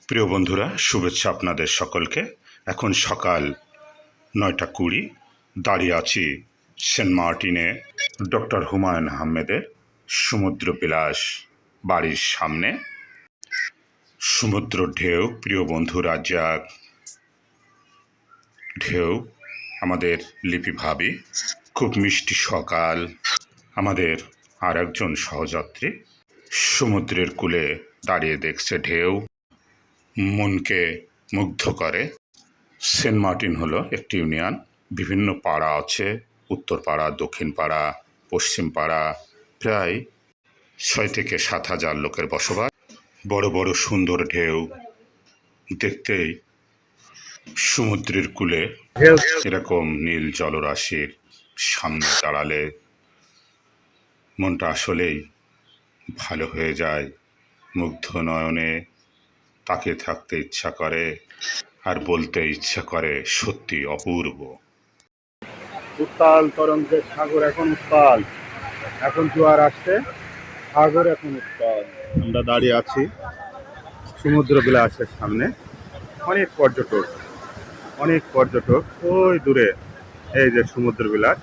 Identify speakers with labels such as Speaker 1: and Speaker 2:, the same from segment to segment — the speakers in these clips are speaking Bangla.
Speaker 1: প্রিয় বন্ধুরা, শুভেচ্ছা আপনাদের সকলকে। এখন সকাল 9:20, দাঁড়িয়ে আছি সেন্ট মার্টিনে ডক্টর হুমায়ুন আহমেদের সমুদ্র বিলাস বাড়ির সামনে। সমুদ্র ঢেউ, প্রিয় বন্ধুরা, যাক ঢেউ আমাদের লিপি ভাবি। খুব মিষ্টি সকাল। আমাদের আর একজন সহযাত্রী সমুদ্রের কূলে দাঁড়িয়ে দেখছে ঢেউ, মনকে মুগ্ধ করে। সেন্ট মার্টিন হলো একটি ইউনিয়ন, বিভিন্ন পাড়া আছে, উত্তর পাড়া, দক্ষিণ পাড়া, পশ্চিম পাড়া, প্রায় 6 থেকে 7,000 লোকের বসবাস। বড় বড় সুন্দর ঢেউ দেখতেই সমুদ্রের কূলে এরকম নীল জলরাশির সামনে দাঁড়ালে মনটা আসলেই ভালো হয়ে যায়। মুগ্ধ নয়নে তাকিয়ে থাকতে ইচ্ছা করে আর বলতে ইচ্ছা করে, সত্যি অপূর্ব।
Speaker 2: উত্তাল তরঙ্গের সাগর এখন উত্তাল, এখন জোয়ার আসছে, সাগর এখন উত্তাল। আমরা দাঁড়িয়ে আছি সমুদ্র বিলাসের সামনে। অনেক পর্যটক ওই দূরে, এই যে সমুদ্র বিলাস,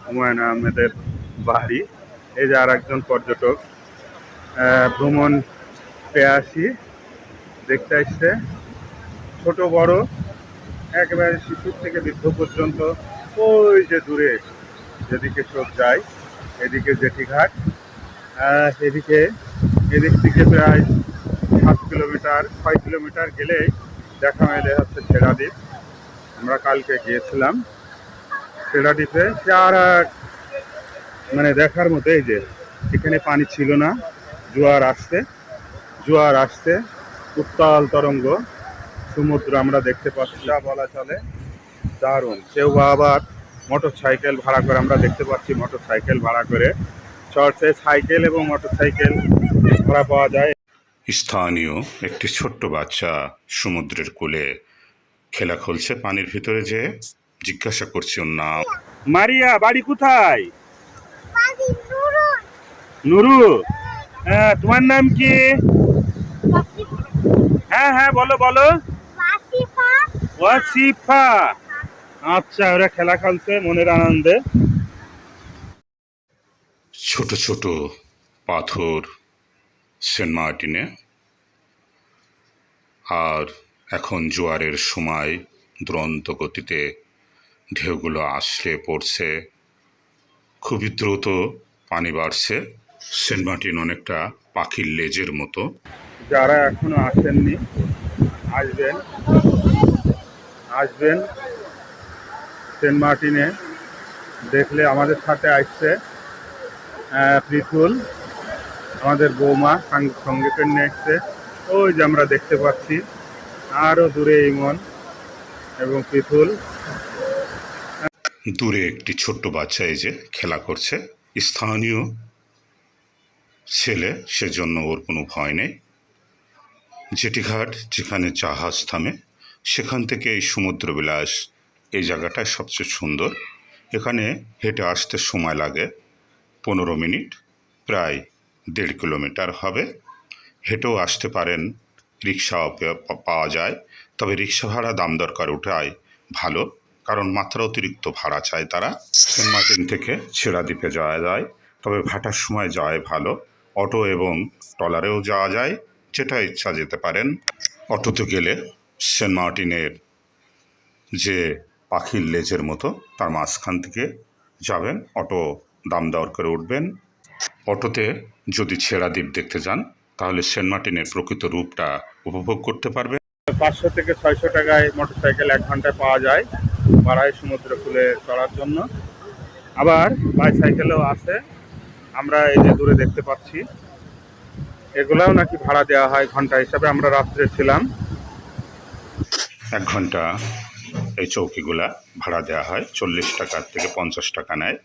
Speaker 2: হুমায়ুন আহমেদের বাড়ি। এই যে আর একজন পর্যটক ভ্রমণ পেয়াসী দেখতে আসছে। ছোট বড় একেবারে শিশু থেকে বৃদ্ধ পর্যন্ত। ওই যে দূরে যেদিকে চোখ যায়, এদিকে জেটিঘাট, এদিক থেকে প্রায় 6 কিলোমিটার গেলেই দেখা হচ্ছে ছেড়া দ্বীপ। আমরা কালকে গিয়েছিলাম ছেড়া দ্বীপে। সে আর মানে দেখার মতো। এই যে এখানে পানি ছিল না, জোয়ার আসছে, উত্তাল তরঙ্গ সমুদ্র আমরা দেখতে পাচ্ছি, যা বলা চলে দারুণ। কেউ আবার মোটর সাইকেল ভাড়া করে, আমরা দেখতে পাচ্ছি মোটর সাইকেল ভাড়া করে চড়ছে। সাইকেল এবং মোটর সাইকেল ভাড়া পাওয়া যায়।
Speaker 1: স্থানীয় একটি ছোট্ট বাচ্চা সমুদ্রের কূলে খেলা খেলছে পানির ভিতরে, যে জিজ্ঞাসা করছে ওর নাম।
Speaker 2: মারিয়া, বাড়ি কোথায়? নুরু। হ্যাঁ, তোমার নাম কি? হ্যাঁ হ্যাঁ, বলো বলো। ওয়াসিফা। আচ্ছা, ওরা খেলা খেলছে মনের আনন্দে।
Speaker 1: ছোট ছোট পাথর সেন্ট মার্টিনে। আর এখন জোয়ারের সময় দুরন্ত গতিতে ঢেউগুলো আসলে পড়ছে, খুবই দ্রুত পানি বাড়ছে। সেন্ট মার্টিন অনেকটা পাখির লেজের মতো।
Speaker 2: যারা এখনো আসেননি, আসবেন আসবেন সেন্ট মার্টিনে। দেখলে আমাদের সাথে আসছে পৃথুল, আমাদের বৌমা সঙ্গে করে নিয়ে এসছে। ওই যে আমরা দেখতে পাচ্ছি, আরও দূরে ইমন এবং পৃথুল।
Speaker 1: দূরে একটি ছোট্ট বাচ্চা এই যে খেলা করছে, স্থানীয় ছেলে, সেজন্য ওর কোনো ভয় নেই। জেটিঘাট, যেখানে জাহাজ থামে, সেখান থেকে এই সমুদ্র বিলাস এই জায়গাটায় সবচেয়ে সুন্দর। এখানে হেঁটে আসতে সময় লাগে 15 মিনিট, প্রায় 1.5 কিলোমিটার হবে। হেঁটেও আসতে পারেন, রিক্সাও পাওয়া যায়, তবে রিক্সা ভাড়া দাম দরকার ওঠায় ভালো, কারণ মাত্রা অতিরিক্ত ভাড়া চায় তারা। সেন্ট মার্টিন থেকে ছেড়া দ্বীপে যাওয়া যায়, তবে ভাটার সময় যাওয়াই ভালো। অটো এবং ট্রলারেও যাওয়া যায়, যেটা ইচ্ছা যেতে পারেন। অটোতে গেলে সেন্ট মার্টিনের যে পাখির লেজের মতো, তার মাঝখান থেকে যাবেন, অটো দাম দর করে উঠবেন। অটোতে যদি ছেড়া দ্বীপ দেখতে যান, তাহলে সেন্ট মার্টিনের প্রকৃত রূপটা উপভোগ করতে পারবেন।
Speaker 2: 500 থেকে 600 টাকায় মোটর সাইকেল 1 ঘন্টায় পাওয়া যায় ভাড়ায় সমুদ্র কূলে চড়ার জন্য। আবার বাইসাইকেলও আছে, আমরা এই যে দূরে দেখতে পাচ্ছি। এগুলাও নাকি ভাড়া দেওয়া হয় ঘন্টা হিসাবে। আমরা রাত্রে ছিলাম।
Speaker 1: 1 ঘন্টা এই চৌকিগুলা ভাড়া দেওয়া হয়, 40 টাকা থেকে 50 টাকা নেয়।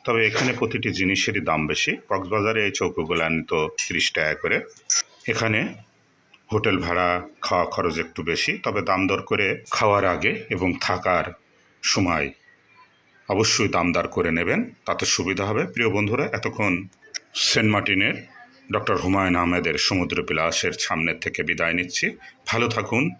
Speaker 1: তবে এখানে প্রতিটি জিনিসেরই দাম বেশি। কক্সবাজারে এই চৌকিগুলা নিত 30 টাকা করে। এখানে হোটেল ভাড়া, খাওয়া খরচ একটু বেশি, তবে দাম দর করে খাওয়ার আগে এবং থাকার সময় অবশ্যই দাম দর করে নেবেন, তাতে সুবিধা হবে। প্রিয় বন্ধুরা, এতক্ষণ সেন্ট মার্টিনের ডক্টর হুমায়ুন আহমেদের সমুদ্র বিলাসের সামনের থেকে বিদায় নিচ্ছি। ভালো থাকুন।